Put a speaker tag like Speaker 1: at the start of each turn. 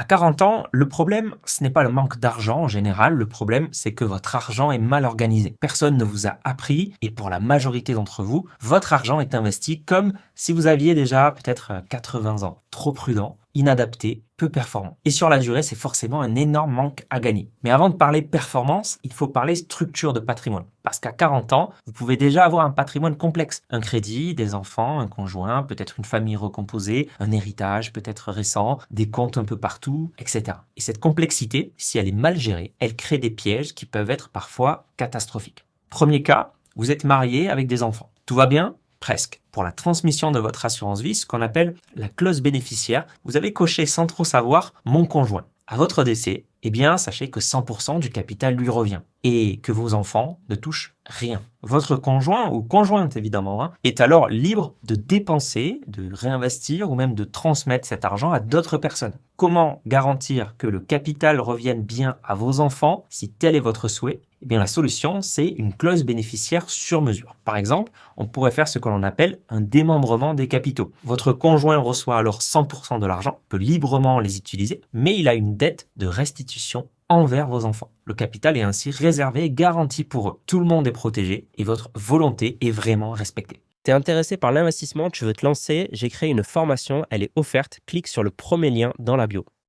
Speaker 1: À 40 ans, le problème, ce n'est pas le manque d'argent en général, le problème, c'est que votre argent est mal organisé. Personne ne vous a appris, et pour la majorité d'entre vous, votre argent est investi comme si vous aviez déjà peut-être 80 ans. Trop prudent, inadapté, peu performant. Et sur la durée, c'est forcément un énorme manque à gagner. Mais avant de parler performance, il faut parler structure de patrimoine. Parce qu'à 40 ans, vous pouvez déjà avoir un patrimoine complexe. Un crédit, des enfants, un conjoint, peut-être une famille recomposée, un héritage peut-être récent, des comptes un peu partout, etc. Et cette complexité, si elle est mal gérée, elle crée des pièges qui peuvent être parfois catastrophiques. Premier cas, vous êtes marié avec des enfants. Tout va bien? Presque. Pour la transmission de votre assurance vie, ce qu'on appelle la clause bénéficiaire, vous avez coché sans trop savoir mon conjoint. À votre décès, eh bien, sachez que 100% du capital lui revient et que vos enfants ne touchent rien. Votre conjoint ou conjointe évidemment est alors libre de dépenser, de réinvestir ou même de transmettre cet argent à d'autres personnes. Comment garantir que le capital revienne bien à vos enfants si tel est votre souhait? Eh bien, la solution, c'est une clause bénéficiaire sur mesure. Par exemple, on pourrait faire ce que l'on appelle un démembrement des capitaux. Votre conjoint reçoit alors 100% de l'argent, peut librement les utiliser, mais il a une dette de restitution envers vos enfants. Le capital est ainsi réservé et garanti pour eux. Tout le monde est protégé et votre volonté est vraiment respectée.
Speaker 2: T'es intéressé par l'investissement, tu veux te lancer, j'ai créé une formation, elle est offerte, clique sur le premier lien dans la bio.